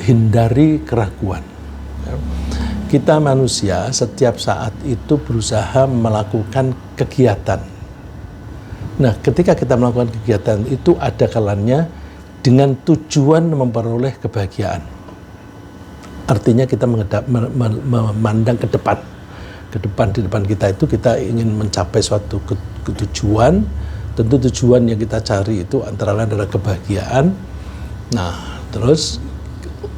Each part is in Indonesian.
hindari keraguan. Kita manusia setiap saat itu berusaha melakukan kegiatan. Nah, ketika kita melakukan kegiatan itu ada kalanya dengan tujuan memperoleh kebahagiaan. Artinya kita memandang ke depan. Ke depan, di depan kita itu kita ingin mencapai suatu tujuan. Tentu tujuan yang kita cari itu antara lain adalah kebahagiaan. Nah, terus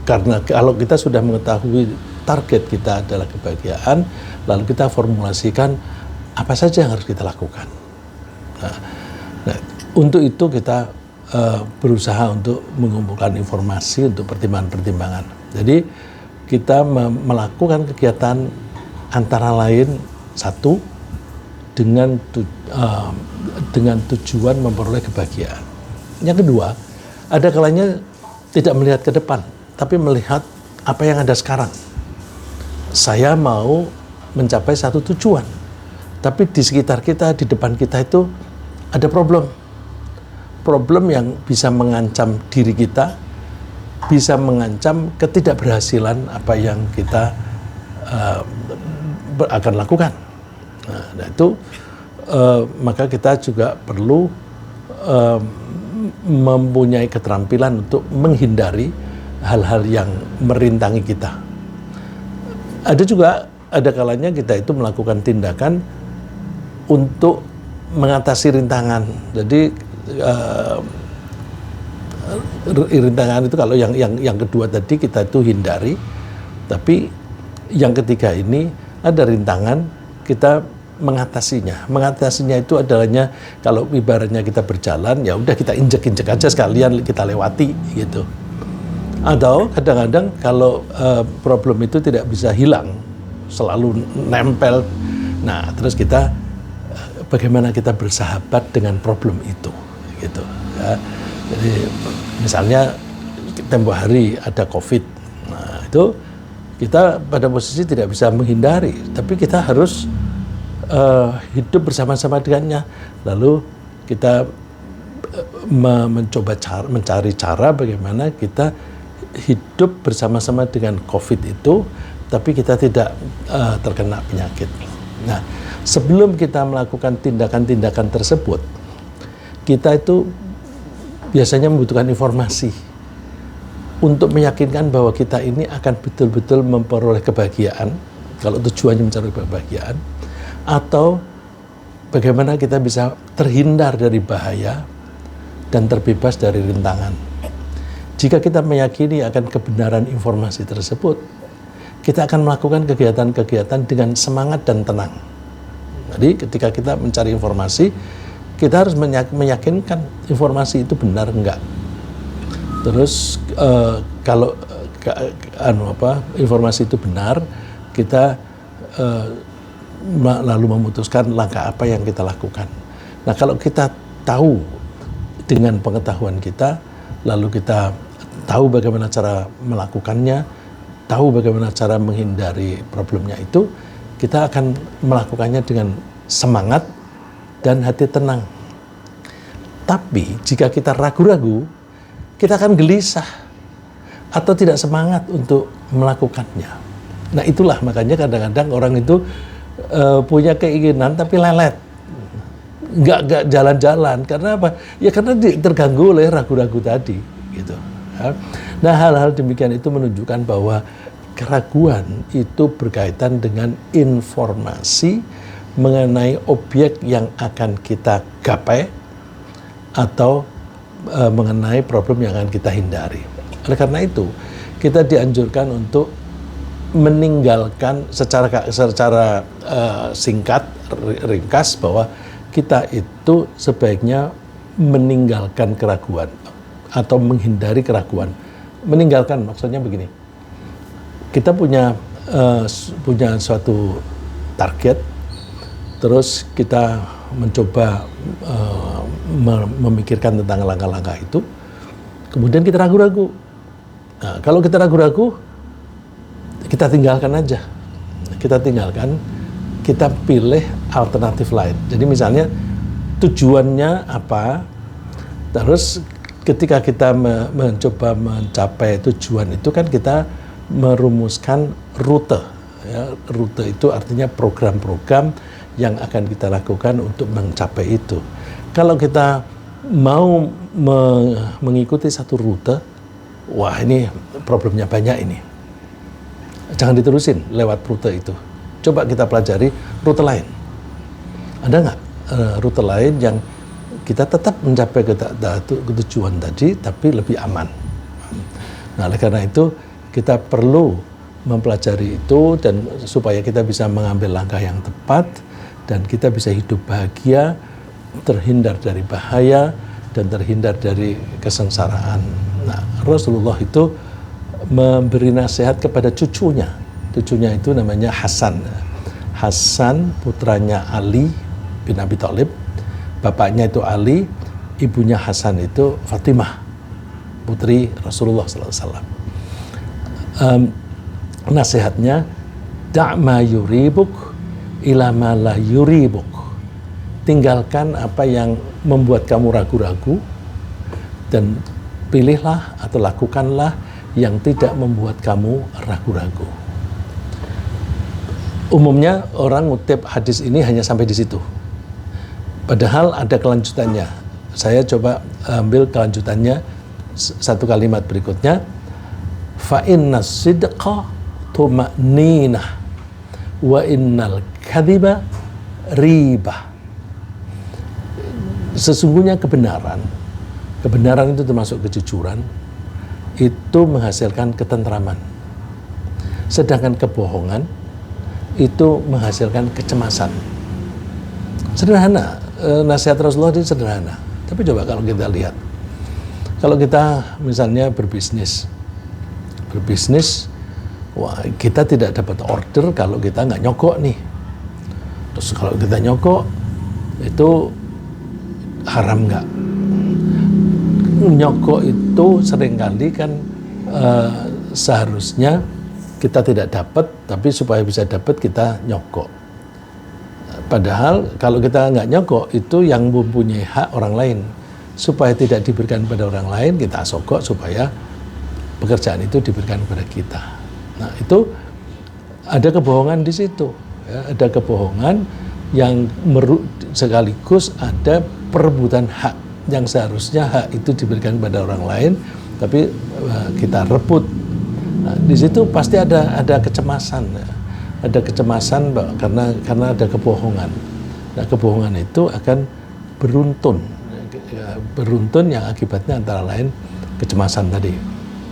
karena kalau kita sudah mengetahui target kita adalah kebahagiaan, lalu kita formulasikan apa saja yang harus kita lakukan. Nah, untuk itu kita berusaha untuk mengumpulkan informasi untuk pertimbangan-pertimbangan. Jadi kita melakukan kegiatan antara lain satu dengan tujuan memperoleh kebahagiaan. Yang kedua, ada kalanya tidak melihat ke depan, tapi melihat apa yang ada sekarang. Saya mau mencapai satu tujuan, tapi di sekitar kita, di depan kita itu ada problem yang bisa mengancam diri kita, bisa mengancam ketidakberhasilan apa yang kita akan lakukan. Nah itu maka kita juga perlu mempunyai keterampilan untuk menghindari hal-hal yang merintangi kita. Ada kalanya kita itu melakukan tindakan untuk mengatasi rintangan. Jadi rintangan itu kalau yang kedua tadi kita itu hindari, tapi yang ketiga ini ada rintangan kita mengatasinya. Mengatasinya itu adalahnya kalau ibaratnya kita berjalan ya udah kita injek-injek aja sekalian kita lewati gitu. Atau kadang-kadang kalau problem itu tidak bisa hilang, selalu nempel. Nah, terus kita bagaimana kita bersahabat dengan problem itu gitu ya. Jadi misalnya tempo hari ada COVID. Nah, itu kita pada posisi tidak bisa menghindari, tapi kita harus hidup bersama-sama dengannya. Lalu kita mencari cara bagaimana kita hidup bersama-sama dengan COVID itu, tapi kita tidak terkena penyakit. Nah, sebelum kita melakukan tindakan-tindakan tersebut, kita itu biasanya membutuhkan informasi untuk meyakinkan bahwa kita ini akan betul-betul memperoleh kebahagiaan, kalau tujuannya mencari kebahagiaan, atau bagaimana kita bisa terhindar dari bahaya dan terbebas dari rintangan. Jika kita meyakini akan kebenaran informasi tersebut, kita akan melakukan kegiatan-kegiatan dengan semangat dan tenang. Jadi ketika kita mencari informasi, kita harus meyakinkan informasi itu benar enggak. Terus kalau informasi itu benar, kita lalu memutuskan langkah apa yang kita lakukan. Nah, kalau kita tahu dengan pengetahuan kita, lalu kita tahu bagaimana cara melakukannya, tahu bagaimana cara menghindari problemnya itu, kita akan melakukannya dengan semangat dan hati tenang. Tapi jika kita ragu-ragu, kita akan gelisah atau tidak semangat untuk melakukannya. Nah, itulah makanya kadang-kadang orang itu punya keinginan tapi lelet, nggak jalan-jalan. Karena apa? Ya karena terganggu oleh ragu-ragu tadi, gitu. Nah, hal-hal demikian itu menunjukkan bahwa keraguan itu berkaitan dengan informasi mengenai objek yang akan kita gapai atau mengenai problem yang akan kita hindari. Oleh karena itu, kita dianjurkan untuk meninggalkan secara singkat, ringkas, bahwa kita itu sebaiknya meninggalkan keraguan atau menghindari keraguan. Meninggalkan maksudnya begini, kita punya suatu target, terus kita mencoba memikirkan tentang langkah-langkah itu, kemudian kita ragu-ragu. Nah, kalau kita ragu-ragu, kita tinggalkan aja. Kita tinggalkan, kita pilih alternatif lain. Jadi misalnya tujuannya apa, terus ketika kita mencoba mencapai tujuan itu kan kita merumuskan rute. Ya, rute itu artinya program-program yang akan kita lakukan untuk mencapai itu. Kalau kita mau mengikuti satu rute, wah ini problemnya banyak ini. Jangan diterusin lewat rute itu. Coba kita pelajari rute lain. Ada nggak rute lain yang kita tetap mencapai tujuan tadi, tapi lebih aman. Nah, oleh karena itu kita perlu mempelajari itu dan supaya kita bisa mengambil langkah yang tepat dan kita bisa hidup bahagia, terhindar dari bahaya dan terhindar dari kesengsaraan. Nah, Rasulullah itu memberi nasihat kepada cucunya. Cucunya itu namanya Hasan. Hasan putranya Ali bin Abi Thalib. Bapaknya itu Ali, ibunya Hasan itu Fatimah, putri Rasulullah SAW. Nasihatnya, da'ma yuribuk ila ma la yuribuk. Tinggalkan apa yang membuat kamu ragu-ragu dan pilihlah atau lakukanlah yang tidak membuat kamu ragu-ragu. Umumnya orang ngutip hadis ini hanya sampai di situ. Padahal ada kelanjutannya. Saya coba ambil kelanjutannya satu kalimat berikutnya. Fa inna sidqa tuma'ninah wa innal kadhiba ribah. Sesungguhnya kebenaran itu termasuk kejujuran, itu menghasilkan ketentraman. Sedangkan kebohongan itu menghasilkan kecemasan. Sederhana. Nasihat Rasulullah ini sederhana. Tapi coba kalau kita lihat, kalau kita misalnya berbisnis, wah kita tidak dapat order kalau kita nggak nyogok nih. Terus kalau kita nyogok itu haram nggak? Nyogok itu seringkali kan seharusnya kita tidak dapat, tapi supaya bisa dapat kita nyogok. Padahal kalau kita nggak nyogok itu yang mempunyai hak orang lain. Supaya tidak diberikan kepada orang lain, kita sogok supaya pekerjaan itu diberikan kepada kita. Nah itu ada kebohongan di situ. Ya, ada kebohongan yang sekaligus ada perebutan hak yang seharusnya hak itu diberikan kepada orang lain, tapi kita rebut. Nah, di situ pasti ada kecemasan. Ya. Ada kecemasan karena ada kebohongan. Nah, kebohongan itu akan beruntun yang akibatnya antara lain kecemasan tadi.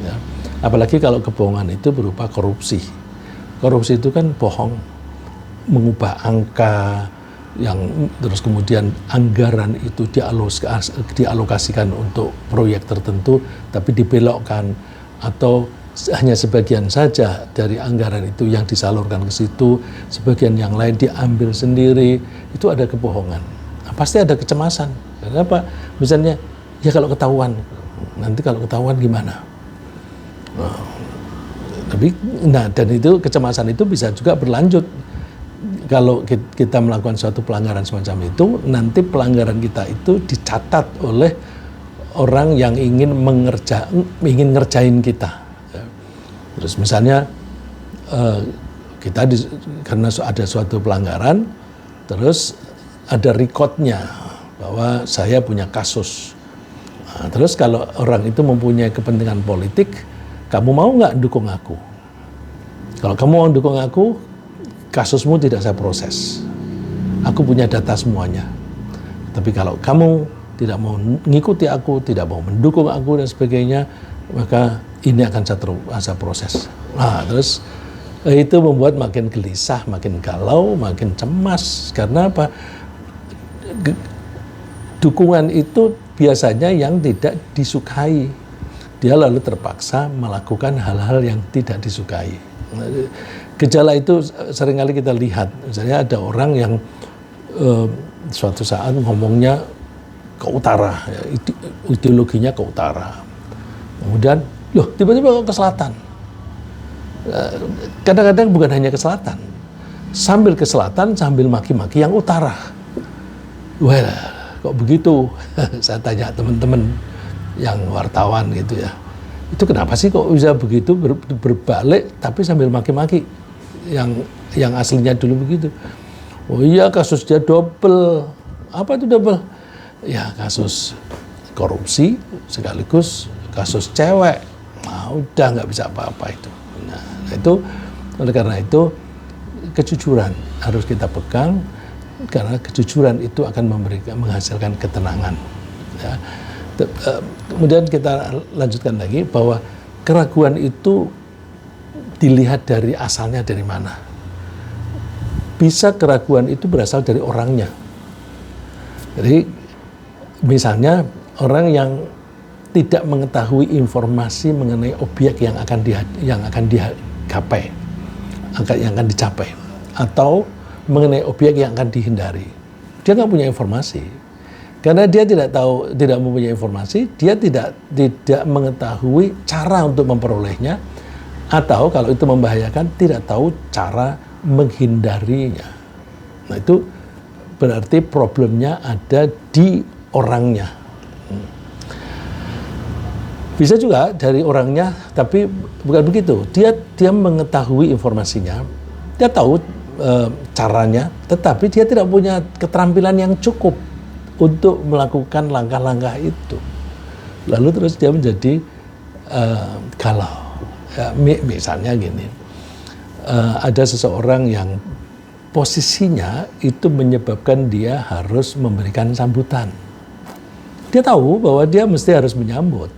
Ya. Apalagi kalau kebohongan itu berupa korupsi. Korupsi itu kan bohong, mengubah angka, yang terus kemudian anggaran itu dialokasikan untuk proyek tertentu, tapi dibelokkan atau hanya sebagian saja dari anggaran itu yang disalurkan ke situ, sebagian yang lain diambil sendiri, itu ada kebohongan. Nah, pasti ada kecemasan. Karena apa? Misalnya, ya kalau ketahuan, nanti kalau ketahuan gimana? Dan itu kecemasan itu bisa juga berlanjut. Kalau kita melakukan suatu pelanggaran semacam itu, nanti pelanggaran kita itu dicatat oleh orang yang ingin ngerjain kita. Terus misalnya karena ada suatu pelanggaran, terus ada recordnya bahwa saya punya kasus. Nah, terus kalau orang itu mempunyai kepentingan politik, kamu mau nggak dukung aku? Kalau kamu mau dukung aku, kasusmu tidak saya proses. Aku punya data semuanya. Tapi kalau kamu tidak mau mengikuti aku, tidak mau mendukung aku dan sebagainya, maka ini akan saya proses. Nah, terus itu membuat makin gelisah, makin galau, makin cemas. Karena apa? Dukungan itu biasanya yang tidak disukai. Dia lalu terpaksa melakukan hal-hal yang tidak disukai. Gejala itu seringkali kita lihat. Misalnya ada orang yang suatu saat ngomongnya ke utara, ya, ideologinya ke utara. Kemudian, loh tiba-tiba ke selatan. Kadang-kadang bukan hanya ke selatan. Sambil ke selatan, sambil maki-maki yang utara. Wah, kok begitu? Saya tanya teman-teman, yang wartawan gitu ya. Itu kenapa sih kok bisa begitu berbalik tapi sambil maki-maki yang aslinya dulu begitu. Oh iya, kasus dia double. Apa itu double? Ya kasus korupsi sekaligus kasus cewek. Nah, udah nggak bisa apa-apa itu. Nah, itu oleh karena itu kejujuran harus kita pegang, karena kejujuran itu akan menghasilkan ketenangan. Ya. Kemudian kita lanjutkan lagi bahwa keraguan itu dilihat dari asalnya dari mana. Bisa keraguan itu berasal dari orangnya. Jadi misalnya orang yang tidak mengetahui informasi mengenai objek yang akan dicapai, atau mengenai objek yang akan dihindari. Dia nggak punya informasi. Karena dia tidak mempunyai informasi, dia tidak mengetahui cara untuk memperolehnya, atau kalau itu membahayakan, tidak tahu cara menghindarinya. Nah, itu berarti problemnya ada di orangnya. Bisa juga dari orangnya, tapi bukan begitu. Dia mengetahui informasinya, dia tahu caranya, tetapi dia tidak punya keterampilan yang cukup untuk melakukan langkah-langkah itu. Lalu terus dia menjadi galau. Ya, misalnya gini, ada seseorang yang posisinya itu menyebabkan dia harus memberikan sambutan. Dia tahu bahwa dia mesti harus menyambut.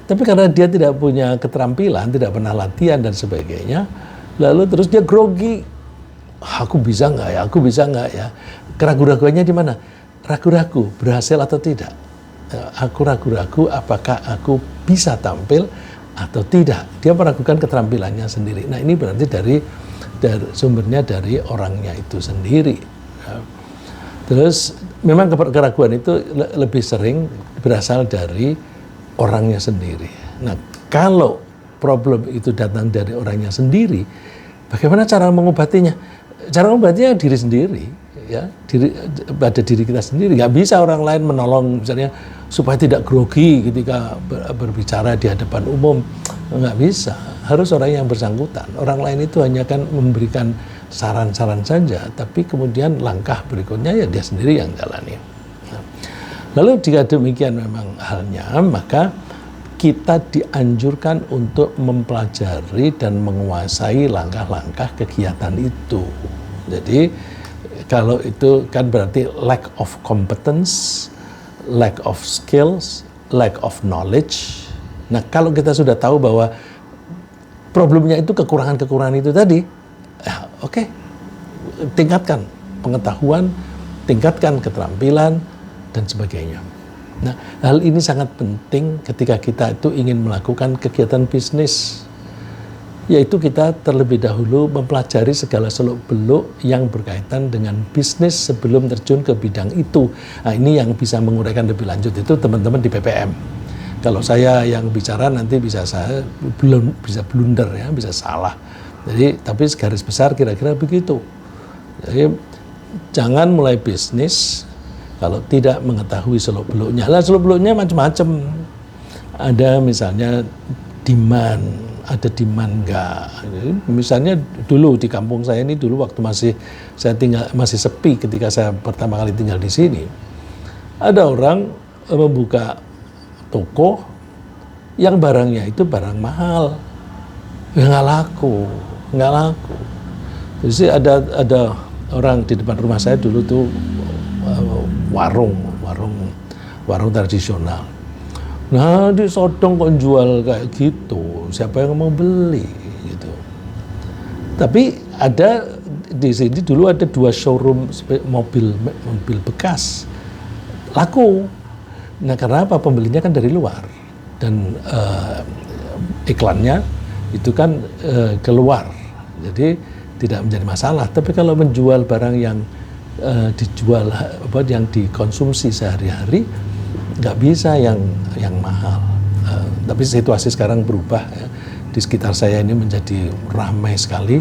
Tapi karena dia tidak punya keterampilan, tidak pernah latihan dan sebagainya, lalu terus dia grogi. Aku bisa nggak ya? Aku bisa nggak ya? Keraguan-raguannya di mana? Ragu-ragu berhasil atau tidak. Aku ragu-ragu apakah aku bisa tampil atau tidak. Dia meragukan keterampilannya sendiri. Nah, ini berarti dari sumbernya dari orangnya itu sendiri. Terus memang keraguan itu lebih sering berasal dari orangnya sendiri. Nah, kalau problem itu datang dari orangnya sendiri, bagaimana cara mengobatinya? Cara mengobatinya diri sendiri. Ya, pada diri kita sendiri. Nggak bisa orang lain menolong misalnya supaya tidak grogi ketika berbicara di hadapan umum. Nggak bisa, harus orang yang bersangkutan. Orang lain itu hanya akan memberikan saran-saran saja, tapi kemudian langkah berikutnya ya dia sendiri yang jalani. Nah, lalu jika demikian memang halnya, maka kita dianjurkan untuk mempelajari dan menguasai langkah-langkah kegiatan itu. Jadi kalau itu kan berarti lack of competence, lack of skills, lack of knowledge. Nah, kalau kita sudah tahu bahwa problemnya itu kekurangan-kekurangan itu tadi, ya oke, tingkatkan pengetahuan, tingkatkan keterampilan, dan sebagainya. Nah, hal ini sangat penting ketika kita itu ingin melakukan kegiatan bisnis, yaitu kita terlebih dahulu mempelajari segala seluk-beluk yang berkaitan dengan bisnis sebelum terjun ke bidang itu. Nah, ini yang bisa menguraikan lebih lanjut itu teman-teman di PPM. Kalau saya yang bicara nanti bisa blunder ya, bisa salah. Jadi tapi garis besar kira-kira begitu. Jadi jangan mulai bisnis kalau tidak mengetahui seluk-beluknya. Lah seluk-beluknya macam-macam. Ada misalnya demand. Ada demand enggak. Misalnya dulu di kampung saya ini dulu waktu masih sepi ketika saya pertama kali tinggal di sini. Ada orang membuka toko yang barangnya itu barang mahal. Ya nggak laku. Jadi ada orang di depan rumah saya dulu tuh warung tradisional. Nah, disodong kok jual kayak gitu, siapa yang mau beli gitu. Tapi ada di sini dulu ada 2 showroom mobil bekas laku. Nah, karena apa? Pembelinya kan dari luar dan iklannya itu kan keluar, jadi tidak menjadi masalah. Tapi kalau menjual barang yang yang dikonsumsi sehari-hari, nggak bisa yang mahal. Tapi situasi sekarang berubah ya. Di sekitar saya ini menjadi ramai sekali,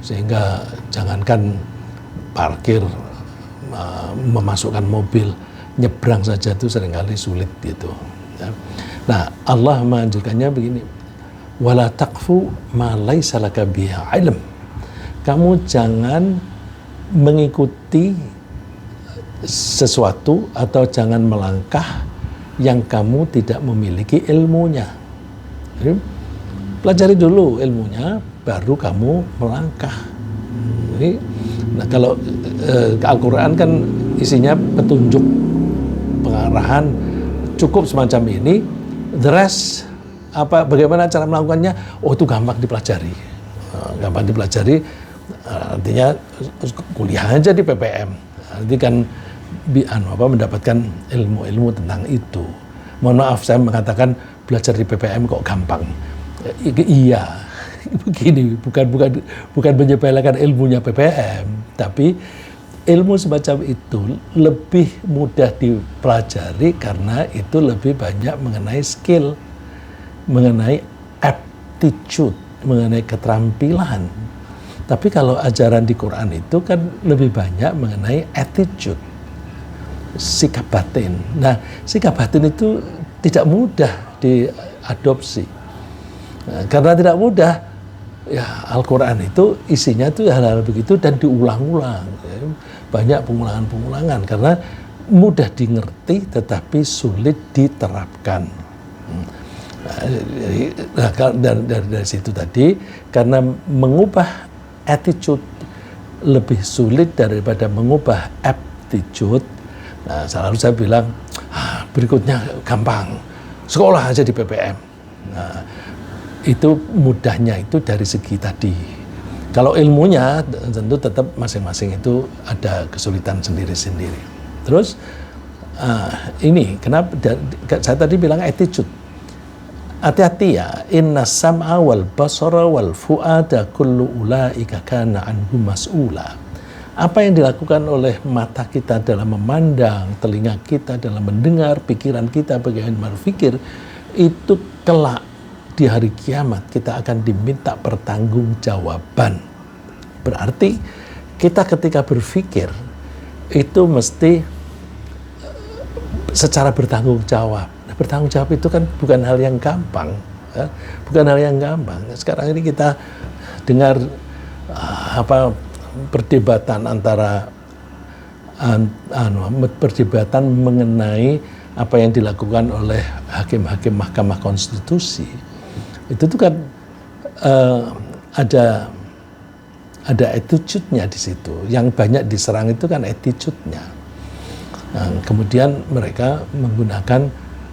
sehingga jangankan parkir, memasukkan mobil, nyebrang saja itu seringkali sulit gitu. Ya. Nah, Allah menganjurkannya begini, wala taqfu ma laisa laka bihi ilm. Kamu jangan mengikuti sesuatu atau jangan melangkah yang kamu tidak memiliki ilmunya. Jadi, pelajari dulu ilmunya, baru kamu melangkah. Jadi, nah kalau Al-Quran kan isinya petunjuk, pengarahan, cukup semacam ini. The rest, bagaimana cara melakukannya? Oh, itu gampang dipelajari. Gampang dipelajari, artinya kuliah aja di PPM. Nanti kan mendapatkan ilmu-ilmu tentang itu. Mohon maaf, saya mengatakan belajar di PPM kok gampang. Iya, begini, bukan menyepelekan ilmunya PPM, tapi ilmu semacam itu lebih mudah dipelajari karena itu lebih banyak mengenai skill, mengenai aptitude, mengenai keterampilan. Tapi kalau ajaran di Quran itu kan lebih banyak mengenai attitude, sikap batin. Nah, sikap batin itu tidak mudah diadopsi. Nah, karena tidak mudah, ya Al-Quran itu isinya itu hal-hal begitu dan diulang-ulang. Banyak pengulangan-pengulangan karena mudah dimengerti tetapi sulit diterapkan. Nah, dari situ tadi, karena mengubah attitude lebih sulit daripada mengubah aptitude. Nah, selalu saya bilang, berikutnya gampang, sekolah aja di PPM. Nah, itu mudahnya itu dari segi tadi. Kalau ilmunya tentu tetap masing-masing itu ada kesulitan sendiri-sendiri. Terus ini kenapa saya tadi bilang attitude. Hati-hati ya, inna sam'a wal basara wal fu'ada kullu ulaika kana anhu mas'ula. Apa yang dilakukan oleh mata kita dalam memandang, telinga kita dalam mendengar, pikiran kita bagaimana berpikir, itu kelak di hari kiamat kita akan diminta pertanggungjawaban. Berarti kita ketika berpikir itu mesti secara bertanggung jawab. Nah, bertanggung jawab itu kan bukan hal yang gampang, ya? Bukan hal yang gampang. Sekarang ini kita dengar perdebatan antara perdebatan mengenai apa yang dilakukan oleh hakim-hakim Mahkamah Konstitusi. Itu tuh kan ada attitude-nya di situ. Yang banyak diserang itu kan attitude-nya. Nah, kemudian mereka menggunakan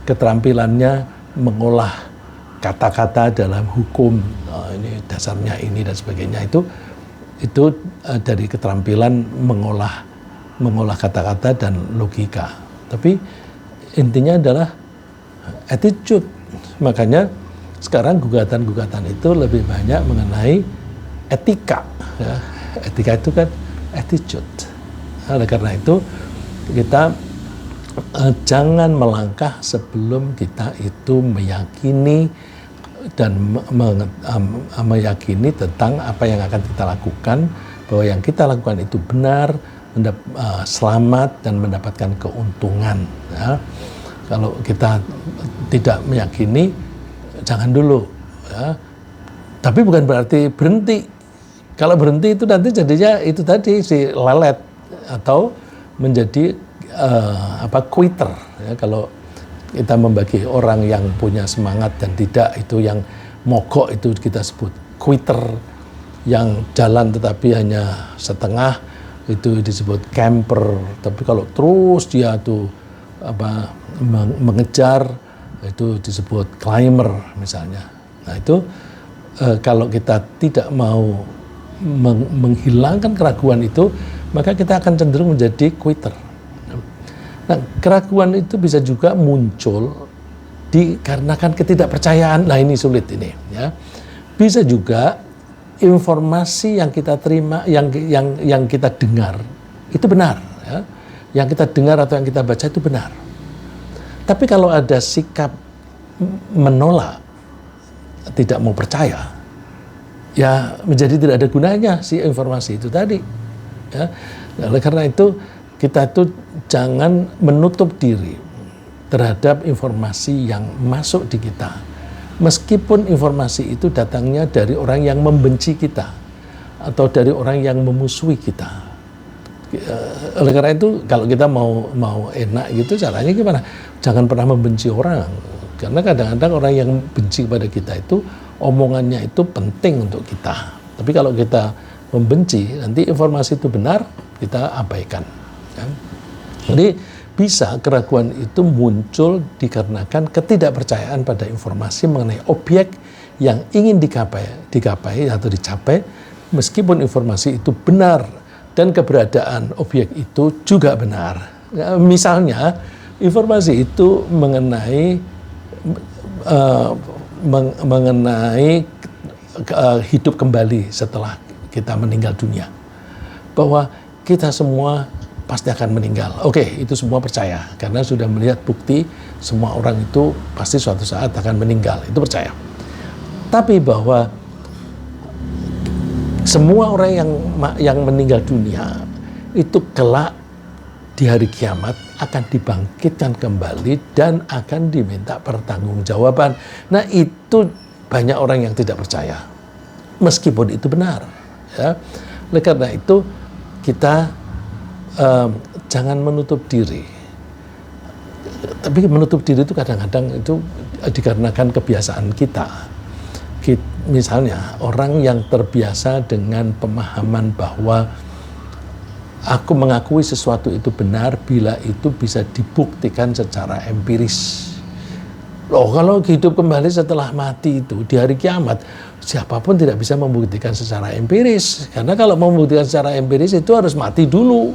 keterampilannya mengolah kata-kata dalam hukum. Nah, ini dasarnya ini dan sebagainya itu dari keterampilan mengolah kata-kata dan logika. Tapi intinya adalah attitude. Makanya sekarang gugatan-gugatan itu lebih banyak mengenai etika. Ya. Etika itu kan attitude. Oleh karena itu kita jangan melangkah sebelum kita itu meyakini dan meyakini tentang apa yang akan kita lakukan, bahwa yang kita lakukan itu benar, selamat dan mendapatkan keuntungan. Ya. Kalau kita tidak meyakini, jangan dulu. Ya. Tapi bukan berarti berhenti. Kalau berhenti itu nanti jadinya itu tadi si lelet atau menjadi quitter. Ya, kalau kita membagi orang yang punya semangat dan tidak, itu yang mogok itu kita sebut quitter, yang jalan tetapi hanya setengah itu disebut camper. Tapi kalau terus dia tuh mengejar itu disebut climber misalnya. Nah itu kalau kita tidak mau menghilangkan keraguan itu, maka kita akan cenderung menjadi quitter. Nah, keraguan itu bisa juga muncul dikarenakan ketidakpercayaan. Nah, ini sulit ini, ya. Bisa juga informasi yang kita terima, yang kita dengar itu benar, ya. Yang kita dengar atau yang kita baca itu benar. Tapi kalau ada sikap menolak, tidak mau percaya, ya menjadi tidak ada gunanya si informasi itu tadi. Ya. Oleh karena itu kita tuh jangan menutup diri terhadap informasi yang masuk di kita. Meskipun informasi itu datangnya dari orang yang membenci kita atau dari orang yang memusuhi kita. Oleh karena itu kalau kita mau enak gitu, caranya gimana? Jangan pernah membenci orang. Karena kadang-kadang orang yang benci kepada kita itu omongannya itu penting untuk kita. Tapi kalau kita membenci, nanti informasi itu benar, kita abaikan. Ya. Jadi bisa keraguan itu muncul dikarenakan ketidakpercayaan pada informasi mengenai objek yang ingin digapai atau dicapai, meskipun informasi itu benar dan keberadaan objek itu juga benar. Ya, misalnya informasi itu mengenai hidup kembali setelah kita meninggal dunia, bahwa kita semua pasti akan meninggal. Oke, itu semua percaya karena sudah melihat bukti semua orang itu pasti suatu saat akan meninggal, itu percaya. Tapi bahwa semua orang yang meninggal dunia itu kelak di hari kiamat akan dibangkitkan kembali dan akan diminta pertanggungjawaban. Nah, itu banyak orang yang tidak percaya, meskipun itu benar. Ya. Oleh karena itu kita jangan menutup diri. Tapi menutup diri itu kadang-kadang itu dikarenakan kebiasaan kita. Misalnya orang yang terbiasa dengan pemahaman bahwa aku mengakui sesuatu itu benar bila itu bisa dibuktikan secara empiris. Loh, kalau hidup kembali setelah mati itu di hari kiamat, siapapun tidak bisa membuktikan secara empiris. Karena kalau membuktikan secara empiris itu harus mati dulu.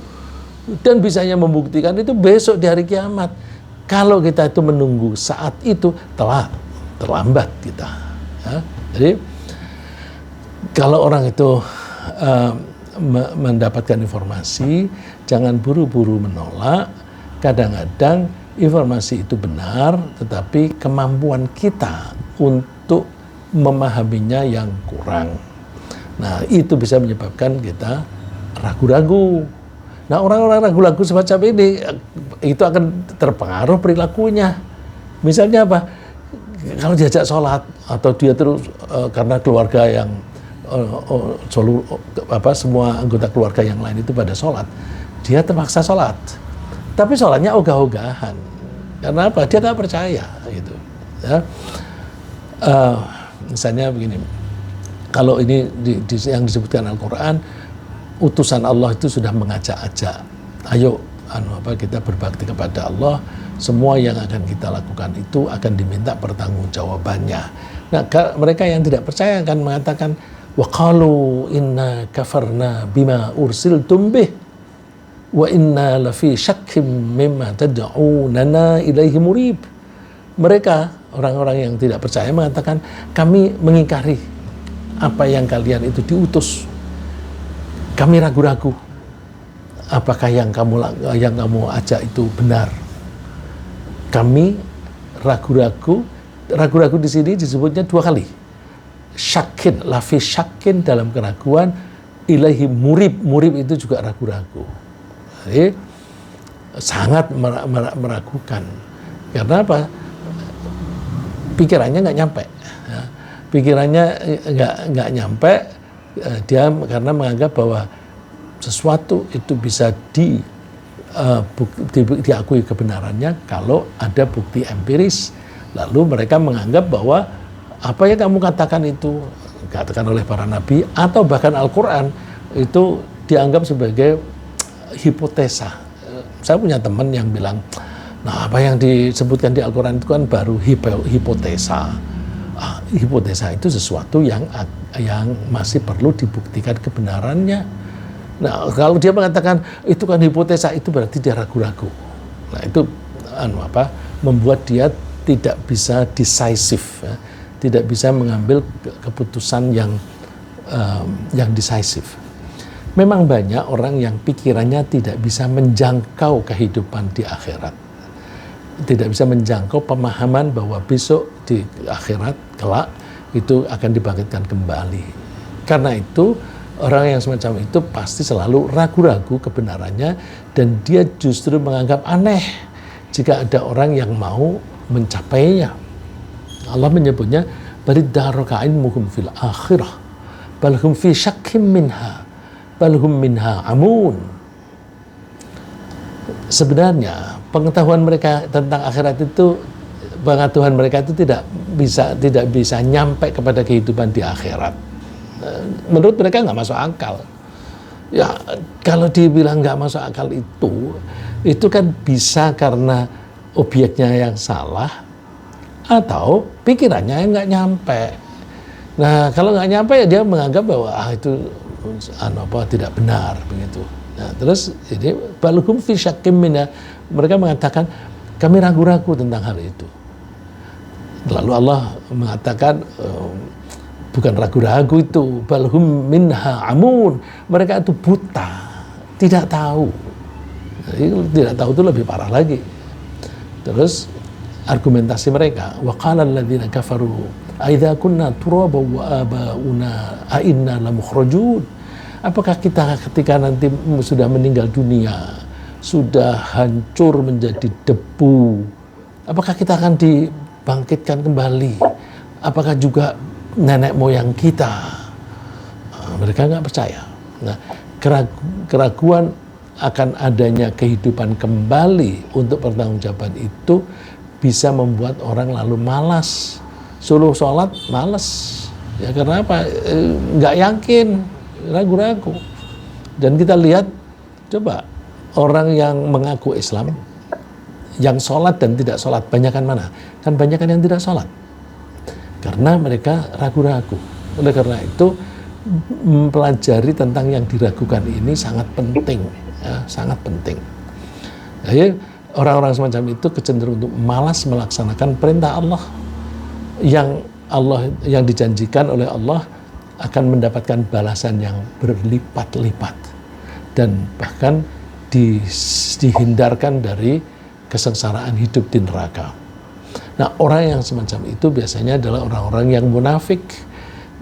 Dan bisanya membuktikan itu besok di hari kiamat. Kalau kita itu menunggu saat itu, terlambat kita. Ya. Jadi kalau orang itu mendapatkan informasi, jangan buru-buru menolak. Kadang-kadang informasi itu benar, tetapi kemampuan kita untuk memahaminya yang kurang. Nah, itu bisa menyebabkan kita ragu-ragu. Nah, orang-orang ragu-ragu semacam ini itu akan terpengaruh perilakunya. Misalnya apa? Kalau diajak sholat atau dia terus karena keluarga yang semua anggota keluarga yang lain itu pada sholat, dia terpaksa sholat. Tapi sholatnya ogah-ogahan. Karena apa? Dia nggak percaya gitu. Ya. Misalnya begini, kalau ini yang disebutkan Al-Quran, utusan Allah itu sudah mengajak-ajak, ayo kita berbakti kepada Allah, semua yang akan kita lakukan itu akan diminta pertanggungjawabannya. Nah, mereka yang tidak percaya akan mengatakan, wa qalu inna kafarna bima ursiltum bih wa inna lafi syakkim mimma tad'unana ilaihi murib. Mereka, orang-orang yang tidak percaya mengatakan, kami mengingkari apa yang kalian itu diutus. Kami ragu-ragu, apakah yang kamu ajak itu benar? Kami ragu-ragu di sini disebutnya 2 kali. Syakin, lafi syakin dalam keraguan, ilahi murib itu juga ragu-ragu. Jadi sangat meragukan. Karena apa? Pikirannya nggak nyampe. Ya. Pikirannya nggak nyampe. Dia karena menganggap bahwa sesuatu itu bisa diakui kebenarannya kalau ada bukti empiris. Lalu mereka menganggap bahwa apa yang kamu katakan itu, katakan oleh para nabi atau bahkan Al-Quran, itu dianggap sebagai hipotesa. Saya punya teman yang bilang, nah apa yang disebutkan di Al-Quran itu kan baru hipotesa. Hipotesa itu sesuatu yang masih perlu dibuktikan kebenarannya. Nah, kalau dia mengatakan itu kan hipotesa, itu berarti dia ragu-ragu. Nah, itu membuat dia tidak bisa decisive, ya, tidak bisa mengambil keputusan yang decisive. Memang banyak orang yang pikirannya tidak bisa menjangkau kehidupan di akhirat. Tidak bisa menjangkau pemahaman bahwa besok di akhirat kelak itu akan dibangkitkan kembali. Karena itu orang yang semacam itu pasti selalu ragu-ragu kebenarannya dan dia justru menganggap aneh jika ada orang yang mau mencapainya. Allah menyebutnya bariddaraka ilmuhum fil akhirah balhum fi syakkim minha balhum minha amun. Sebenarnya pengetahuan mereka tentang akhirat itu, pengetahuan mereka itu tidak bisa nyampe kepada kehidupan di akhirat. Menurut mereka nggak masuk akal. Ya, kalau dibilang nggak masuk akal itu kan bisa karena obyeknya yang salah atau pikirannya yang nggak nyampe. Nah, kalau nggak nyampe ya dia menganggap bahwa itu tidak benar begitu. Nah, terus ini balhum fi syakkim minha, mereka mengatakan kami ragu-ragu tentang hal itu. Lalu Allah mengatakan bukan ragu-ragu itu, balhum minha amun, mereka itu buta, tidak tahu. Jadi, tidak tahu itu lebih parah lagi. Terus argumentasi mereka, wa qala alladziina kafaru aidza kunna turaban wa abauna a inna lamukhrajun. Apakah kita ketika nanti sudah meninggal dunia, sudah hancur menjadi debu, apakah kita akan dibangkitkan kembali? Apakah juga nenek moyang kita? Mereka nggak percaya. Nah, keraguan akan adanya kehidupan kembali untuk pertanggungjawaban itu bisa membuat orang lalu malas. Suruh sholat, malas. Ya karena apa? Nggak yakin, ragu-ragu. Dan kita lihat, coba orang yang mengaku Islam, yang sholat dan tidak sholat, banyakan mana? Kan banyakan yang tidak sholat. Karena mereka ragu-ragu. Oleh karena itu, mempelajari tentang yang diragukan ini sangat penting. Ya, sangat penting. Jadi, orang-orang semacam itu kecenderungan untuk malas melaksanakan perintah Allah yang dijanjikan oleh Allah akan mendapatkan balasan yang berlipat-lipat dan bahkan dihindarkan dari kesengsaraan hidup di neraka. Nah, orang yang semacam itu biasanya adalah orang-orang yang munafik.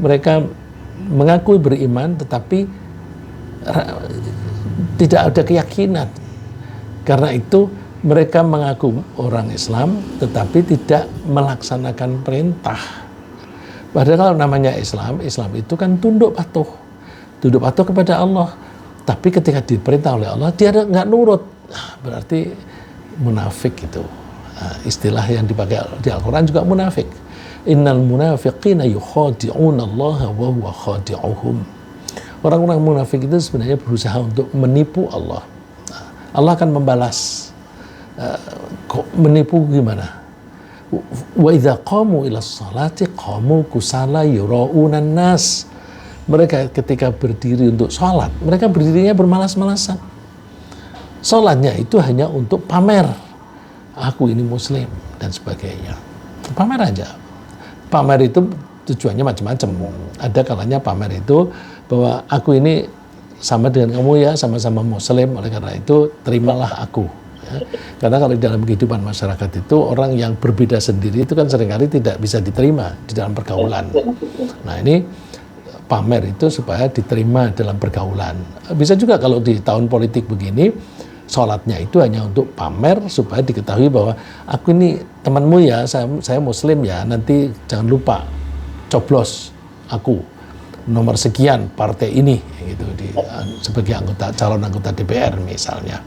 Mereka mengaku beriman tetapi tidak ada keyakinan. Karena itu mereka mengaku orang Islam tetapi tidak melaksanakan perintah. Padahal kalau namanya Islam itu kan tunduk patuh kepada Allah. Tapi ketika diperintah oleh Allah, dia nggak nurut. Nah, berarti munafik itu. Nah, istilah yang dipakai di Al-Quran juga munafik. Innal munafiqina yukhadi'una Allah wa huwa khadi'uhum. Orang-orang munafik itu sebenarnya berusaha untuk menipu Allah. Nah, Allah akan membalas. Menipu gimana? Wa idza qamu ila sholati qamu kusala yura'unan nas. Mereka ketika berdiri untuk sholat, mereka berdirinya bermalas-malasan. Sholatnya itu hanya untuk pamer. Aku ini muslim dan sebagainya. Pamer aja. Pamer itu tujuannya macam-macam. Ada kalanya pamer itu bahwa aku ini sama dengan kamu ya, sama-sama muslim, oleh karena itu terimalah aku. Ya. Karena kalau dalam kehidupan masyarakat itu orang yang berbeda sendiri itu kan seringkali tidak bisa diterima di dalam pergaulan. Nah, ini pamer itu supaya diterima dalam pergaulan. Bisa juga kalau di tahun politik begini, sholatnya itu hanya untuk pamer supaya diketahui bahwa aku ini temanmu ya, saya muslim ya, nanti jangan lupa coblos aku nomor sekian partai ini gitu sebagai calon anggota DPR misalnya.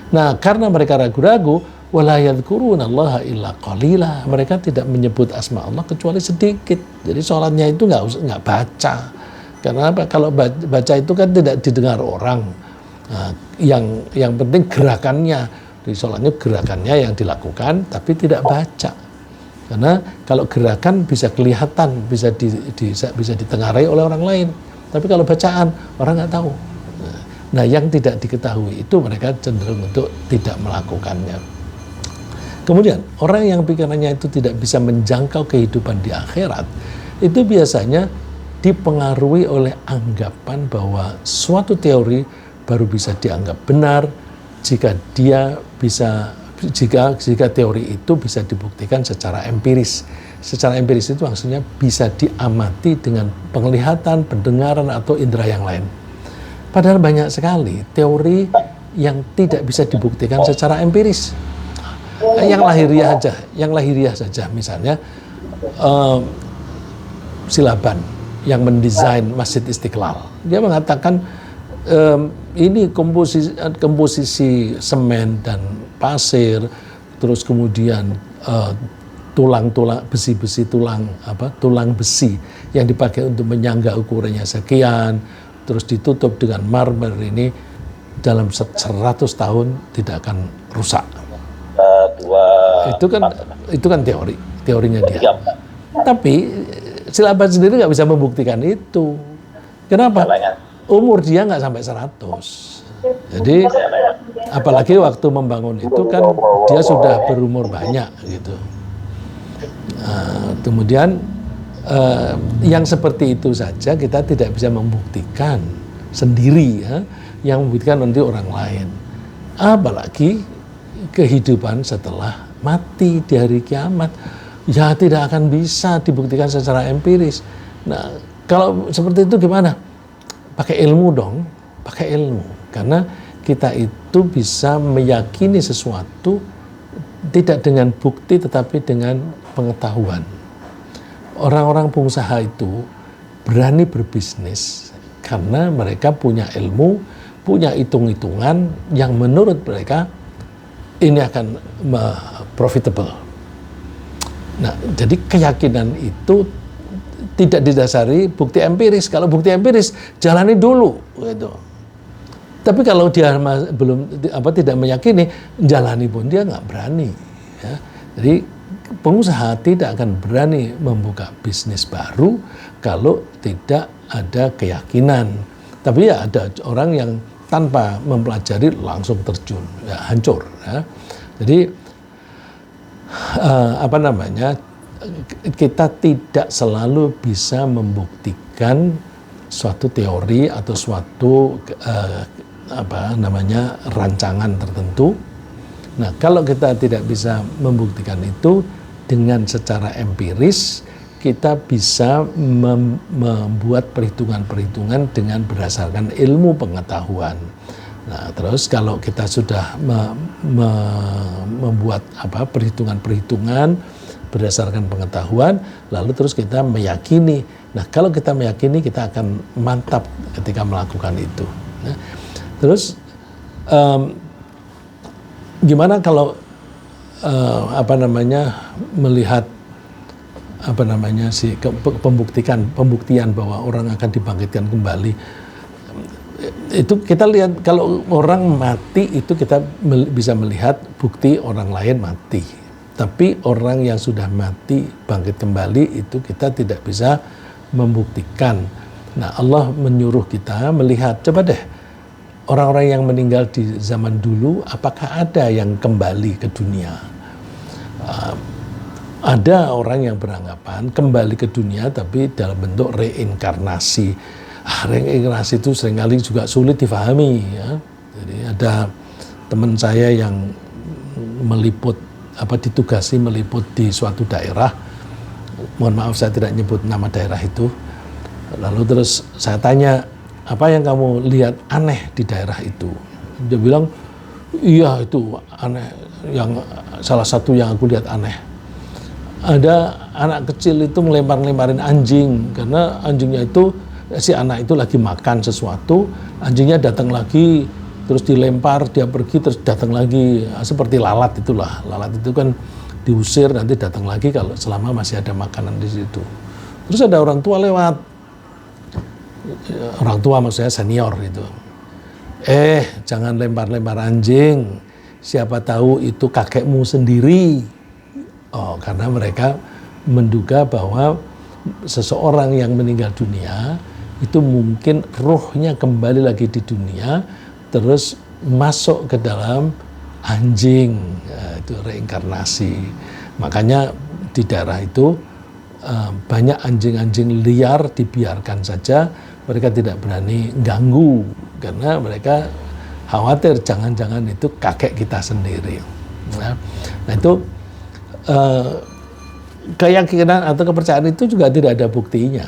Nah, karena mereka ragu-ragu, wala yadhkurunallaha illa qalila, mereka tidak menyebut asma Allah kecuali sedikit. Jadi sholatnya itu nggak baca. Karena apa? Kalau baca itu kan tidak didengar orang. Nah, yang penting gerakannya, di sholatnya gerakannya yang dilakukan, tapi tidak baca. Karena kalau gerakan bisa kelihatan, bisa ditengarai oleh orang lain. Tapi kalau bacaan orang nggak tahu. Nah, yang tidak diketahui itu mereka cenderung untuk tidak melakukannya. Kemudian, orang yang pikirannya itu tidak bisa menjangkau kehidupan di akhirat, itu biasanya dipengaruhi oleh anggapan bahwa suatu teori baru bisa dianggap benar jika teori itu bisa dibuktikan secara empiris. Secara empiris itu maksudnya bisa diamati dengan penglihatan, pendengaran, atau indera yang lain. Padahal banyak sekali teori yang tidak bisa dibuktikan secara empiris. Yang lahiriah saja misalnya Silaban yang mendesain Masjid Istiqlal. Dia mengatakan ini komposisi semen dan pasir, terus kemudian tulang-tulang besi-besi tulang besi yang dipakai untuk menyangga ukurannya sekian, terus ditutup dengan marmer ini dalam 100 tahun tidak akan rusak. Itu kan teorinya dia. Tapi Silaban sendiri nggak bisa membuktikan itu. Kenapa? Umur dia nggak sampai 100. Jadi apalagi waktu membangun itu kan dia sudah berumur banyak gitu. Kemudian yang seperti itu saja kita tidak bisa membuktikan sendiri ya. Yang membuktikan nanti orang lain. Apalagi kehidupan setelah mati di hari kiamat. Ya tidak akan bisa dibuktikan secara empiris. Nah, kalau seperti itu gimana? Pakai ilmu dong, pakai ilmu. Karena kita itu bisa meyakini sesuatu tidak dengan bukti tetapi dengan pengetahuan. Orang-orang pengusaha itu berani berbisnis karena mereka punya ilmu, punya hitung-hitungan yang menurut mereka ini akan profitable. Nah, jadi keyakinan itu tidak didasari bukti empiris. Kalau bukti empiris, jalani dulu, gitu. Tapi kalau dia tidak meyakini, jalani pun dia nggak berani. Ya. Jadi pengusaha tidak akan berani membuka bisnis baru kalau tidak ada keyakinan. Tapi ya ada orang yang tanpa mempelajari langsung terjun, ya, hancur. Ya. Jadi kita tidak selalu bisa membuktikan suatu teori atau suatu rancangan tertentu. Nah, kalau kita tidak bisa membuktikan itu dengan secara empiris, kita bisa membuat perhitungan-perhitungan dengan berdasarkan ilmu pengetahuan. Nah, terus kalau kita sudah membuat perhitungan-perhitungan berdasarkan pengetahuan, lalu terus kita meyakini. Nah, kalau kita meyakini, kita akan mantap ketika melakukan itu. Nah, terus gimana kalau melihat pembuktian bahwa orang akan dibangkitkan kembali? Itu kita lihat kalau orang mati itu kita bisa melihat bukti orang lain mati. Tapi orang yang sudah mati bangkit kembali itu kita tidak bisa membuktikan. Nah, Allah menyuruh kita melihat, coba deh orang-orang yang meninggal di zaman dulu apakah ada yang kembali ke dunia? Ada orang yang beranggapan kembali ke dunia tapi dalam bentuk reinkarnasi. Reinkarnasi itu seringkali juga sulit difahami ya. Jadi ada teman saya yang ditugasi meliput di suatu daerah. Mohon maaf saya tidak nyebut nama daerah itu. Lalu terus saya tanya, apa yang kamu lihat aneh di daerah itu? Dia bilang, iya itu aneh. Yang salah satu yang aku lihat aneh. Ada anak kecil itu ngelempar-lemparin anjing karena anjingnya itu si anak itu lagi makan sesuatu, anjingnya datang lagi, terus dilempar, dia pergi, terus datang lagi. Seperti lalat itulah. Lalat itu kan diusir, nanti datang lagi kalau selama masih ada makanan di situ. Terus ada orang tua lewat. Orang tua maksudnya senior itu. Jangan lempar-lempar anjing. Siapa tahu itu kakekmu sendiri. Oh, karena mereka menduga bahwa seseorang yang meninggal dunia itu mungkin rohnya kembali lagi di dunia terus masuk ke dalam anjing, itu reinkarnasi. Makanya di daerah itu banyak anjing-anjing liar dibiarkan saja, mereka tidak berani ganggu karena mereka khawatir jangan-jangan itu kakek kita sendiri. Nah itu keyakinan atau kepercayaan itu juga tidak ada buktinya.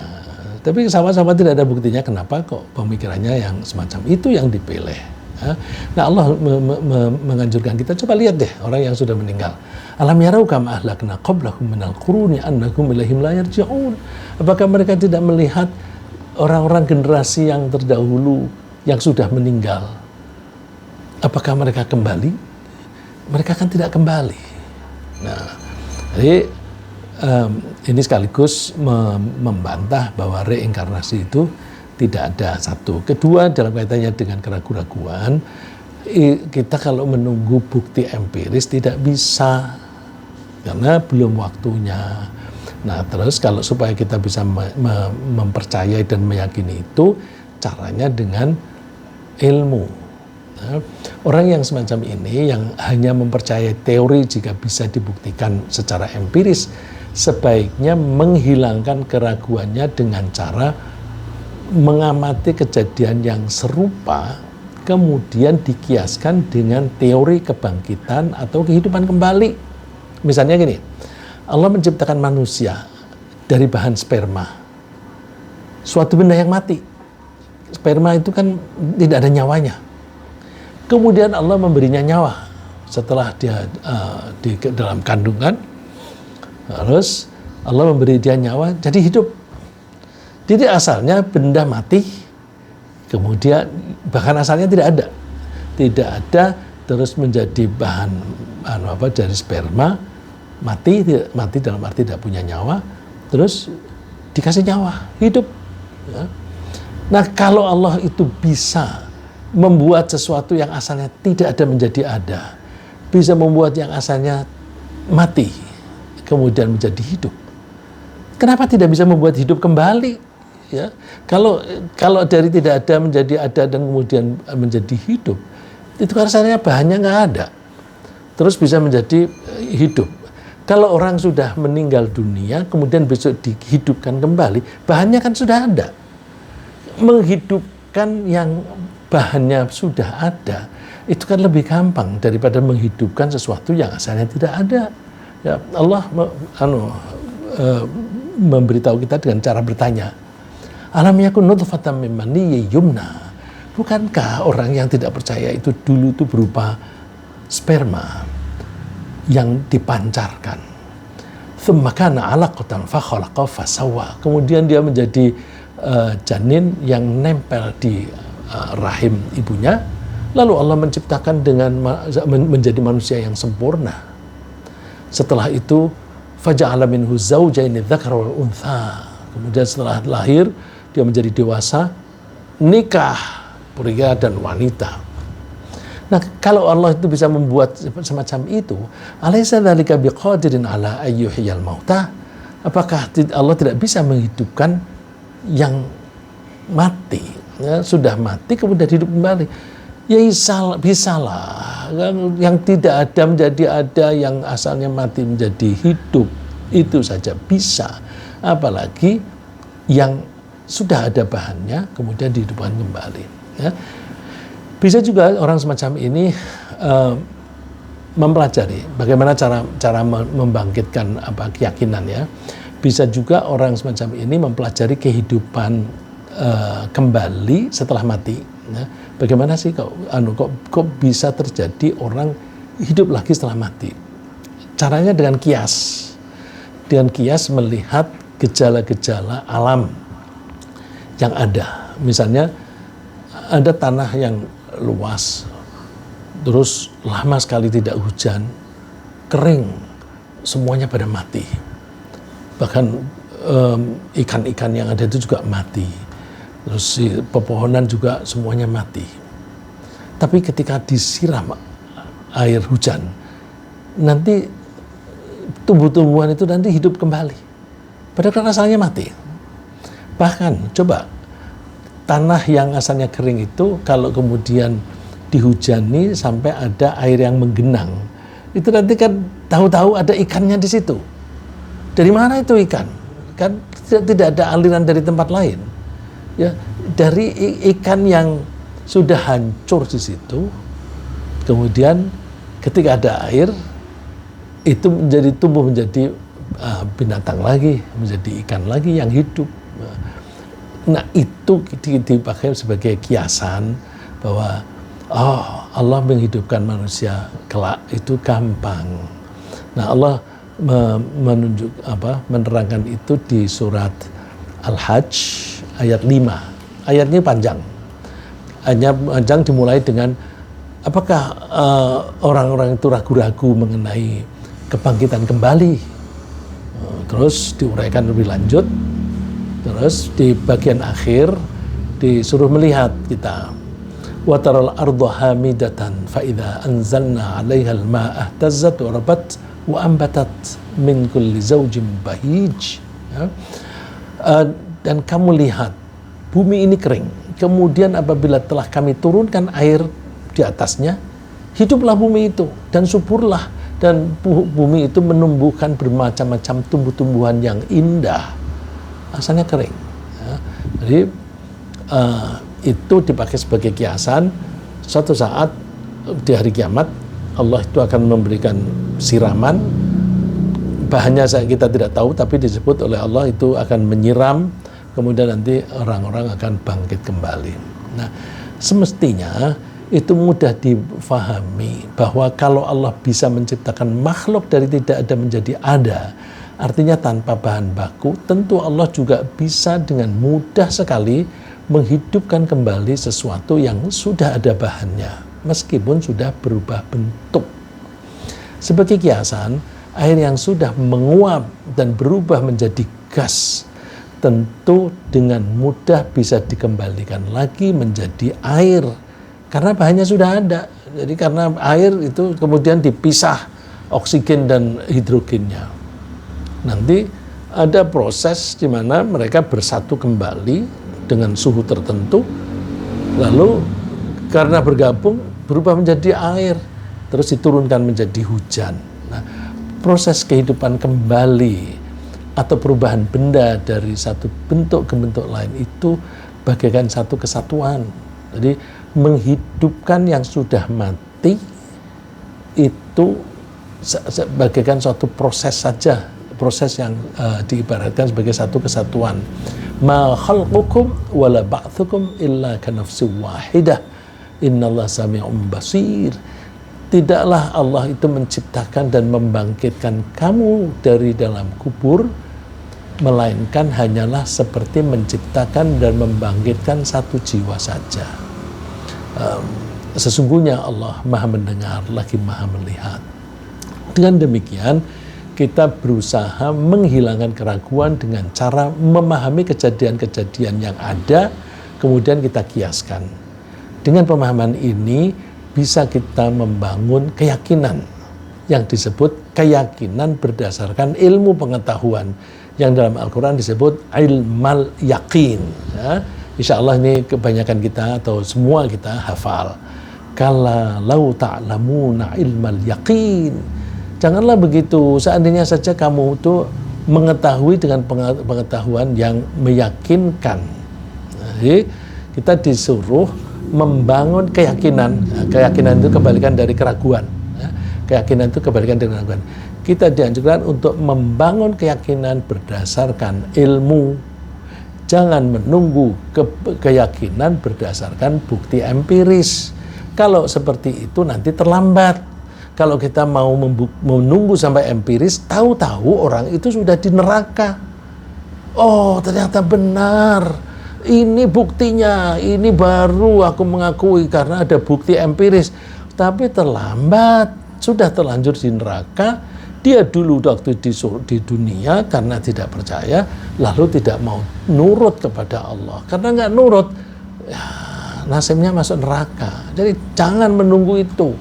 Tapi sama-sama tidak ada buktinya, kenapa kok pemikirannya yang semacam itu yang dipilih. Nah, Allah menganjurkan kita, coba lihat deh orang yang sudah meninggal. Alam yarau kam ahlakna qablahum minal quruni annahum ilaihim la yarji'un. Apakah mereka tidak melihat orang-orang generasi yang terdahulu yang sudah meninggal? Apakah mereka kembali? Mereka kan tidak kembali. Nah, jadi ini sekaligus membantah bahwa reinkarnasi itu tidak ada satu. Kedua, dalam kaitannya dengan keraguan-raguan, kita kalau menunggu bukti empiris tidak bisa, karena belum waktunya. Nah, terus kalau supaya kita bisa mempercayai dan meyakini itu, caranya dengan ilmu. Nah, orang yang semacam ini, yang hanya mempercayai teori jika bisa dibuktikan secara empiris, sebaiknya menghilangkan keraguannya dengan cara mengamati kejadian yang serupa, kemudian dikiaskan dengan teori kebangkitan atau kehidupan kembali. Misalnya gini, Allah menciptakan manusia dari bahan sperma, suatu benda yang mati. Sperma itu kan tidak ada nyawanya. Kemudian Allah memberinya nyawa setelah dia di dalam kandungan. Terus Allah memberi dia nyawa, jadi hidup. Jadi asalnya benda mati, kemudian bahkan asalnya tidak ada, terus menjadi bahan dari sperma, mati dalam arti tidak punya nyawa, terus dikasih nyawa, hidup. Ya. Nah, kalau Allah itu bisa membuat sesuatu yang asalnya tidak ada menjadi ada, bisa membuat yang asalnya mati kemudian menjadi hidup, kenapa tidak bisa membuat hidup kembali? Ya, kalau dari tidak ada menjadi ada dan kemudian menjadi hidup, itu rasanya bahannya nggak ada, terus bisa menjadi hidup. Kalau orang sudah meninggal dunia, kemudian besok dihidupkan kembali, bahannya kan sudah ada. Menghidupkan yang bahannya sudah ada, itu kan lebih gampang daripada menghidupkan sesuatu yang asalnya tidak ada. Ya, Allah memberitahu kita dengan cara bertanya, alam yakun nutfatan min maniyyin yumna. Bukankah orang yang tidak percaya itu dulu itu berupa sperma yang dipancarkan. Tsumma kana 'alaqatan fa khalaqa fa sawwa. Kemudian dia menjadi janin yang nempel di rahim ibunya. Lalu Allah menciptakan dengan menjadi manusia yang sempurna. Setelah itu faja'ala minhu zawjaini dzakara wal untha. Kemudian setelah lahir dia menjadi dewasa, nikah pria dan wanita. Nah, kalau Allah itu bisa membuat semacam itu, alaysa dzalika biqadirin ala ayyuhiyal mauta? Apakah Allah tidak bisa menghidupkan yang mati? Ya, sudah mati kemudian hidup kembali. Ya bisalah. Yang tidak ada menjadi ada, yang asalnya mati menjadi hidup, itu saja bisa. Apalagi yang sudah ada bahannya kemudian dihidupkan kembali. Ya. Bisa juga orang semacam ini mempelajari bagaimana cara membangkitkan keyakinan, ya. Bisa juga orang semacam ini mempelajari kehidupan kembali setelah mati. Ya. Bagaimana sih kok bisa terjadi orang hidup lagi setelah mati? Caranya dengan kias. Dengan kias melihat gejala-gejala alam yang ada. Misalnya ada tanah yang luas, terus lama sekali tidak hujan, kering, semuanya pada mati. Bahkan ikan-ikan yang ada itu juga mati. Terus pepohonan juga semuanya mati. Tapi ketika disiram air hujan, nanti tumbuh-tumbuhan itu nanti hidup kembali. Padahal asalnya mati. Bahkan coba tanah yang asalnya kering itu kalau kemudian dihujani sampai ada air yang menggenang, itu nanti kan tahu-tahu ada ikannya di situ. Dari mana itu ikan? Kan tidak ada aliran dari tempat lain. Ya, dari ikan yang sudah hancur di situ, kemudian ketika ada air, itu tumbuh menjadi binatang lagi, menjadi ikan lagi yang hidup. Nah, itu dipakai sebagai kiasan bahwa Allah menghidupkan manusia kelak itu gampang. Nah, Allah menerangkan itu di surat Al-Hajj ayat 5. Ayatnya panjang. Ayatnya panjang dimulai dengan apakah orang-orang itu ragu-ragu mengenai kebangkitan kembali. Terus diuraikan lebih lanjut. Terus di bagian akhir disuruh melihat kita. Wa taral arda hamidatan fa idza anzalna 'alaiha al-ma'a ihtazzat wa rabat wa ambatat min kulli zawjin bahij. Dan kamu lihat bumi ini kering. Kemudian apabila telah kami turunkan air di atasnya, hiduplah bumi itu dan suburlah, dan bumi itu menumbuhkan bermacam-macam tumbuh-tumbuhan yang indah. Asalnya kering. Jadi itu dipakai sebagai kiasan. Suatu saat di hari kiamat Allah itu akan memberikan siraman. Bahannya kita tidak tahu, tapi disebut oleh Allah itu akan menyiram, kemudian nanti orang-orang akan bangkit kembali. Nah, semestinya itu mudah difahami bahwa kalau Allah bisa menciptakan makhluk dari tidak ada menjadi ada, artinya tanpa bahan baku, tentu Allah juga bisa dengan mudah sekali menghidupkan kembali sesuatu yang sudah ada bahannya, meskipun sudah berubah bentuk. Sebagai kiasan, air yang sudah menguap dan berubah menjadi gas, tentu dengan mudah bisa dikembalikan lagi menjadi air, karena bahannya sudah ada. Jadi karena air itu kemudian dipisah oksigen dan hidrogennya. Nanti ada proses di mana mereka bersatu kembali dengan suhu tertentu, lalu karena bergabung berubah menjadi air, terus diturunkan menjadi hujan. Nah, proses kehidupan kembali atau perubahan benda dari satu bentuk ke bentuk lain itu bagaikan satu kesatuan. Jadi menghidupkan yang sudah mati itu bagaikan suatu proses saja, proses yang diibaratkan sebagai satu kesatuan. Ma khalqukum wala ba'thukum illa kanafsin wahidah innallaha sami'un basir. Tidaklah Allah itu menciptakan dan membangkitkan kamu dari dalam kubur, melainkan hanyalah seperti menciptakan dan membangkitkan satu jiwa saja. Sesungguhnya Allah Maha mendengar lagi Maha melihat. Dengan demikian kita berusaha menghilangkan keraguan dengan cara memahami kejadian-kejadian yang ada, kemudian kita kiaskan. Dengan pemahaman ini bisa kita membangun keyakinan yang disebut keyakinan berdasarkan ilmu pengetahuan, yang dalam Al-Quran disebut ilmal yakin. Ya, insya Allah ini kebanyakan kita atau semua kita hafal. Kala lau ta'lamuna ilmal yakin. Janganlah begitu, seandainya saja kamu itu mengetahui dengan pengetahuan yang meyakinkan. Jadi kita disuruh membangun keyakinan. Nah, keyakinan itu kebalikan dari keraguan. Keyakinan itu kebalikan dari keraguan. Kita dianjurkan untuk membangun keyakinan berdasarkan ilmu. Jangan menunggu keyakinan berdasarkan bukti empiris. Kalau seperti itu nanti terlambat. Kalau kita mau menunggu sampai empiris, tahu-tahu orang itu sudah di neraka. Oh, ternyata benar. Ini buktinya, ini baru aku mengakui karena ada bukti empiris. Tapi terlambat, sudah terlanjur di neraka. Dia dulu waktu di dunia karena tidak percaya, lalu tidak mau nurut kepada Allah. Karena nggak nurut, ya, nasibnya masuk neraka. Jadi jangan menunggu itu.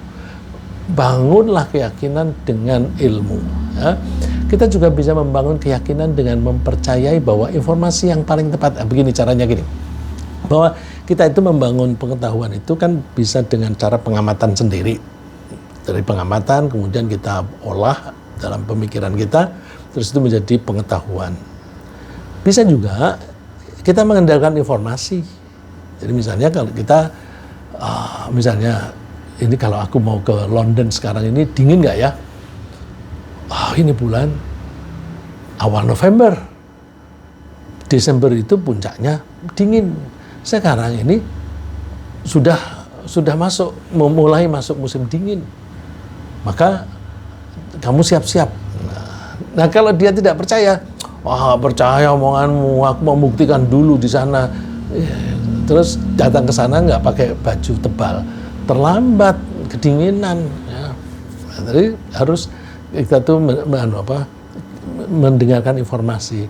Bangunlah keyakinan dengan ilmu. Ya. Kita juga bisa membangun keyakinan dengan mempercayai bahwa informasi yang paling tepat, begini caranya gini, bahwa kita itu membangun pengetahuan itu kan bisa dengan cara pengamatan sendiri. Dari pengamatan kemudian kita olah dalam pemikiran kita, terus itu menjadi pengetahuan. Bisa juga kita mengandalkan informasi. Jadi misalnya kalau kita, misalnya ini kalau aku mau ke London sekarang ini dingin nggak ya? Ini bulan awal November. Desember itu puncaknya dingin. Sekarang ini sudah sudah mulai masuk musim dingin, maka kamu siap-siap. Nah, kalau dia tidak percaya, wah percaya omonganmu, aku mau buktikan dulu di sana. Terus datang ke sana nggak pakai baju tebal, terlambat, kedinginan. Ya. Jadi harus kita tuh mendengarkan informasi.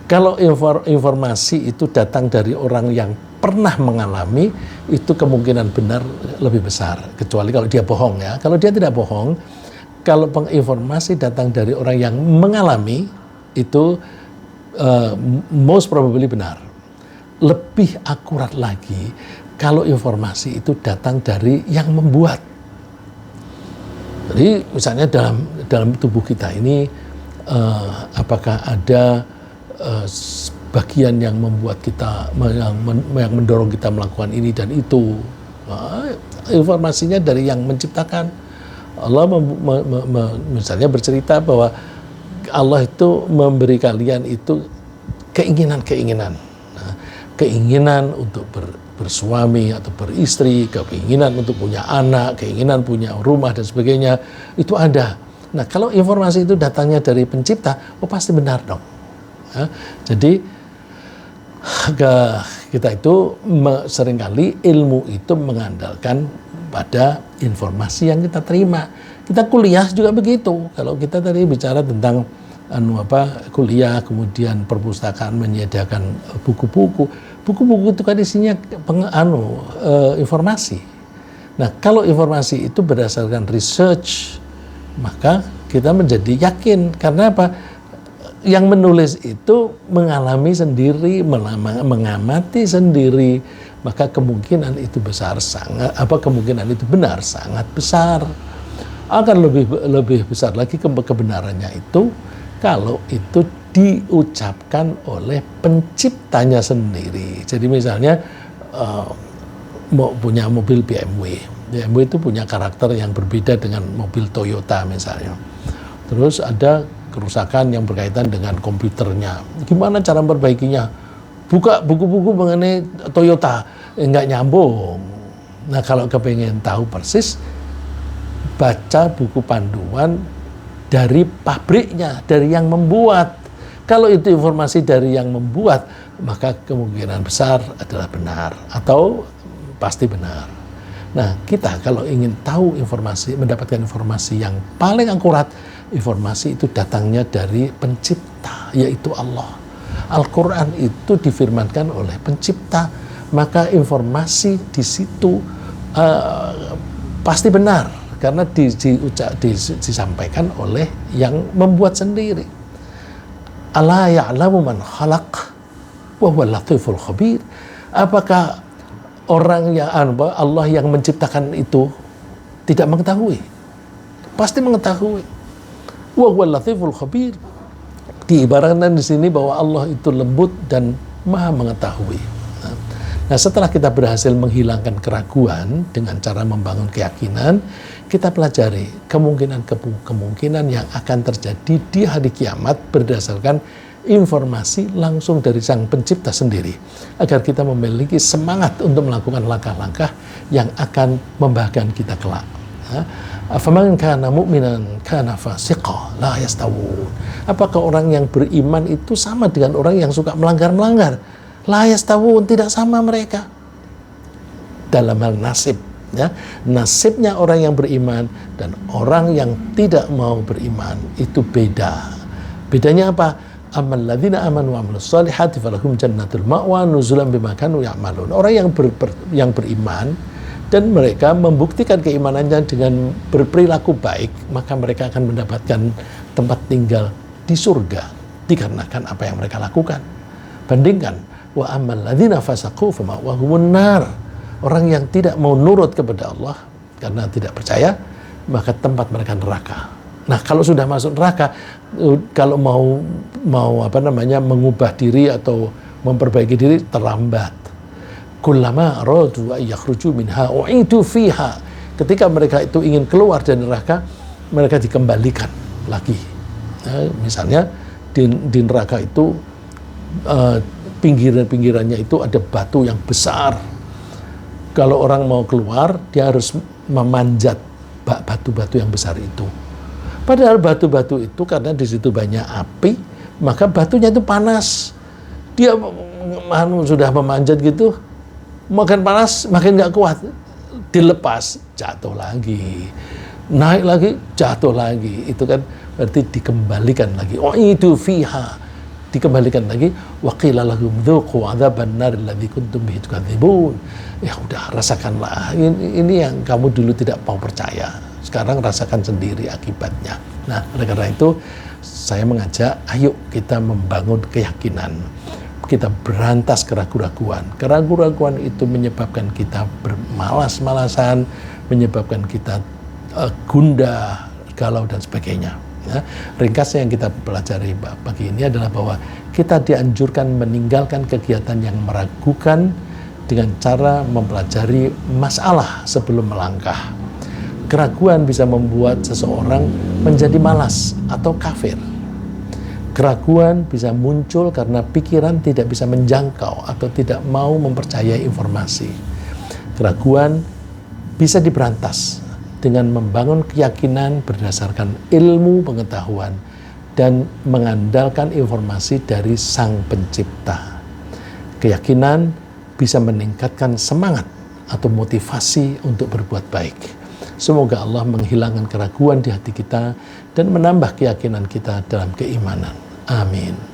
Kalau informasi itu datang dari orang yang pernah mengalami, itu kemungkinan benar lebih besar. Kecuali kalau dia bohong ya. Kalau dia tidak bohong, kalau informasi datang dari orang yang mengalami, itu most probably benar. Lebih akurat lagi, kalau informasi itu datang dari yang membuat. Jadi misalnya dalam tubuh kita ini, apakah ada bagian yang membuat kita, yang mendorong kita melakukan ini dan itu. Informasinya dari yang menciptakan. Allah misalnya bercerita bahwa Allah itu memberi kalian itu keinginan-keinginan. Keinginan untuk bersuami atau beristri, keinginan untuk punya anak, keinginan punya rumah dan sebagainya, itu ada. Nah, kalau informasi itu datangnya dari pencipta, pasti benar dong. Jadi kita itu seringkali ilmu itu mengandalkan pada informasi yang kita terima. Kita kuliah juga begitu. Kalau kita tadi bicara tentang kuliah, kemudian perpustakaan menyediakan buku-buku. Buku-buku itu kan isinya informasi. Nah, kalau informasi itu berdasarkan research, maka kita menjadi yakin. Karena apa? Yang menulis itu mengalami sendiri, mengamati sendiri, maka kemungkinan itu besar sangat, kemungkinan itu benar sangat besar. Akan lebih besar lagi kebenarannya itu kalau itu diucapkan oleh penciptanya sendiri. Jadi misalnya mau punya mobil BMW itu punya karakter yang berbeda dengan mobil Toyota misalnya. Terus ada kerusakan yang berkaitan dengan komputernya. Gimana cara memperbaikinya? Buka buku-buku mengenai Toyota, nggak nyambung. Nah, kalau kepengen tahu persis, baca buku panduan dari pabriknya, dari yang membuat. Kalau itu informasi dari yang membuat, maka kemungkinan besar adalah benar atau pasti benar. Nah, kita kalau ingin tahu informasi, mendapatkan informasi yang paling akurat, informasi itu datangnya dari pencipta, yaitu Allah. Al-Quran itu difirmankan oleh pencipta, maka informasi di situ pasti benar, karena disampaikan oleh yang membuat sendiri. Ala ya'lamu man khalaq wa huwal latiful khabir. Apakah orang yang Allah yang menciptakan itu tidak mengetahui? Pasti mengetahui. Wa huwal latiful khabir. Diibaratkan di sini bahwa Allah itu lembut dan maha mengetahui. Nah, setelah kita berhasil menghilangkan keraguan dengan cara membangun keyakinan, kita pelajari kemungkinan yang akan terjadi di hari kiamat berdasarkan informasi langsung dari Sang Pencipta sendiri, agar kita memiliki semangat untuk melakukan langkah-langkah yang akan membahagiakan kita kelak. Afaman kana mu'minan kana fasiqa la yastawun. Apakah orang yang beriman itu sama dengan orang yang suka melanggar-melanggar? La yastawun, tidak sama mereka. Dalam hal nasib, ya. Nasibnya orang yang beriman dan orang yang tidak mau beriman itu beda. Bedanya apa? Amal ladzina amanu wa amilus solihati falahum jannatul ma'wa nuzulan bima kanu ya'malun. Orang yang beriman dan mereka membuktikan keimanannya dengan berperilaku baik, maka mereka akan mendapatkan tempat tinggal di surga dikarenakan apa yang mereka lakukan. Bandingkan wa amal ladzina fasaqu fama'wahumun nar. Orang yang tidak mau nurut kepada Allah karena tidak percaya, maka tempat mereka neraka. Nah, kalau sudah masuk neraka, kalau mau mengubah diri atau memperbaiki diri terlambat. Kullama aradu ay yakhruju minha u'idu fiha. Ketika mereka itu ingin keluar dari neraka, mereka dikembalikan lagi. Misalnya di neraka itu pinggiran-pinggirannya itu ada batu yang besar. Kalau orang mau keluar, dia harus memanjat batu-batu yang besar itu. Padahal batu-batu itu karena di situ banyak api, maka batunya itu panas. Dia sudah memanjat gitu, makin panas, makin nggak kuat. Dilepas, jatuh lagi. Naik lagi, jatuh lagi. Itu kan berarti dikembalikan lagi. Oh itu fiha. Dikembalikan lagi. Wa qila lahum dzuqu 'adzaban nar alladzi kuntum bihi tukadzibun. Ya udah, rasakanlah. Ini yang kamu dulu tidak mau percaya. Sekarang rasakan sendiri akibatnya. Nah, oleh karena itu saya mengajak, ayo kita membangun keyakinan. Kita berantas keraguan-raguan. Keraguan-raguan itu menyebabkan kita bermalas-malasan, menyebabkan kita gundah, galau, dan sebagainya. Ya, ringkasnya yang kita pelajari pagi ini adalah bahwa kita dianjurkan meninggalkan kegiatan yang meragukan dengan cara mempelajari masalah sebelum melangkah. Keraguan bisa membuat seseorang menjadi malas atau kafir. Keraguan bisa muncul karena pikiran tidak bisa menjangkau atau tidak mau mempercayai informasi. Keraguan bisa diberantas dengan membangun keyakinan berdasarkan ilmu pengetahuan dan mengandalkan informasi dari Sang Pencipta. Keyakinan bisa meningkatkan semangat atau motivasi untuk berbuat baik. Semoga Allah menghilangkan keraguan di hati kita dan menambah keyakinan kita dalam keimanan. Amin.